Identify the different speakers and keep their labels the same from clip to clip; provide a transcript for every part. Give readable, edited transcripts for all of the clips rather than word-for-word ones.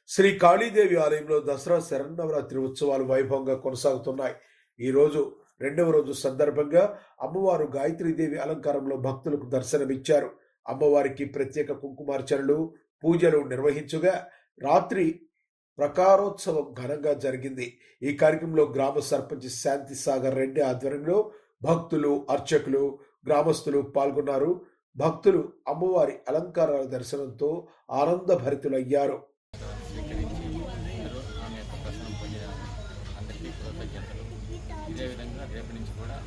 Speaker 1: శ్రీ కాళీదేవి ఆలయంలో దసరా శరన్నవరాత్రి ఉత్సవాలు వైభవంగా కొనసాగుతున్నాయి. ఈ రోజు రెండవ రోజు సందర్భంగా అమ్మవారు గాయత్రీదేవి అలంకారంలో భక్తులకు దర్శనమిచ్చారు. అమ్మవారికి ప్రత్యేక కుంకుమార్చనలు, పూజలు నిర్వహించగా రాత్రి ప్రకారోత్సవం ఘనంగా జరిగింది. ఈ కార్యక్రమంలో గ్రామ సర్పంచ్ శాంతి సాగర్ రెడ్డి ఆధ్వర్యంలో భక్తులు, అర్చకులు, గ్రామస్తులు పాల్గొన్నారు. భక్తులు అమ్మవారి అలంకారాల దర్శనంతో ఆనందభరితులయ్యారు.
Speaker 2: స్వీకరించి అందరూ ఆమె యొక్క ప్రసన్నం పొందినారు. అందరికీ కృతజ్ఞతలు. ఇదే విధంగా రేపటి నుంచి కూడా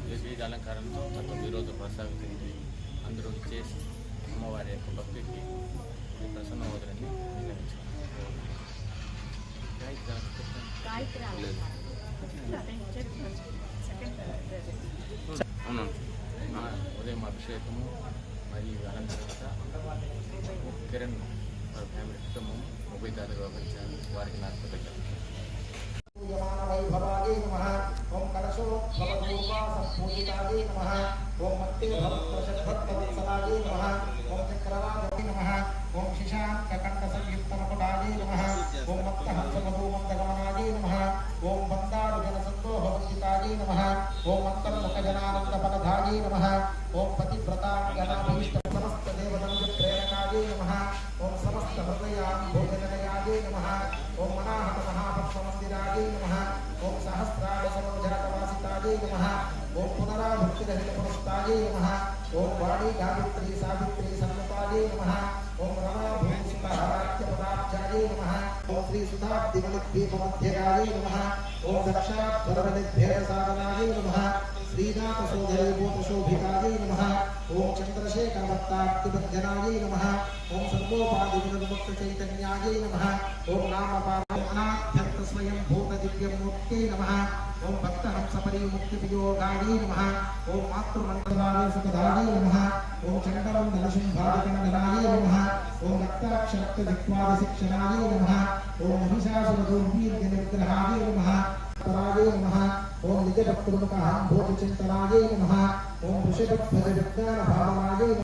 Speaker 2: వివిధ అలంకారంతో మొత్తం ఈరోజు కొనసాగుతుంది. అందరూ చేసి అమ్మవారి యొక్క భక్తికి ప్రసన్నం అవుతుందని అవును. ఉదయం అభిషేకము మరియు అలంకరణ కిరణ్ వారి ఫ్యామిలీ కుటుంబం ఉపయోగాలుగా వ్యవహరించారు. వారికి నా కృతజ్ఞతలు.
Speaker 3: ఓం కలశో భవదూర్వాసపూజితాయే నమః. ఓం మత్తే భవత్వశద్భక్తవత్సలాయే నమః. ఓం చక్రరాజే నమః. ఓం శశాంకకంఠసంయుక్తమకుటాయే నమః. ఓం మత్తహంసమధూమందగమనాయే నమః. ఓం బందారుజనసందోహవందితాయే నమః. ఓం అంతర్ముఖజనానందపరధాయే నమః. ఓం పతివ్రతాంగనాభీష్ట సమస్త దేవతనుజ ప్రేరకాయే నమః. ఓం సమస్త హృదయాన్ భోజననయాయే నమః. ఓం మనాహత మహాభక్తమందిరాయే నమః. ఓం సహస్రార సరోజరకవాసితాయే నమః. ఓం పునరాభక్తిరహితపురస్తాయే నమః. ఓం వాణీ గాయత్రీ సావిత్రీ సన్నుతాయే నమః. ఓం రమాభూషితహరాఖ్యపదాబ్జాయే నమః. ఓం శ్రీ సుధాబ్దిమణిద్వీపమధ్యగాయే నమః. ఓం సాక్షాత్వరవనిధ్యేయసాధనాయే నమః. శ్రీనాథసోదరీభూతశోభితాయే నమః. ఓం చంద్రశేఖరభక్తాక్తిభజనాయే నమః. ఓం సర్వోపాధివినుముక్తచైతన్యాయే నమః. ఓం నామపారాయణాభ్యర్థ స్వయం భూతదివ్యమూర్తే నమః. ఓం భక్తహంసపరిముక్తిపియోగాయే నమః. ఓం మాతృమంత్రాలయ సుఖదాయే నమః. ఓం చండలం దళశుంభాదికండనాయే నమః. ఓం రక్తాక్షరక్తదిక్వాదిశిక్షణాయే నమః. ఓం మహిషాసురదౌర్వీర్యనిగ్రహాయే నమః. పరాయే నమః. ఓం నిజభక్తృముఖాంభోజచింతనాయే నమః. ఓం వృషభధ్వజవిజ్ఞానభావనాయే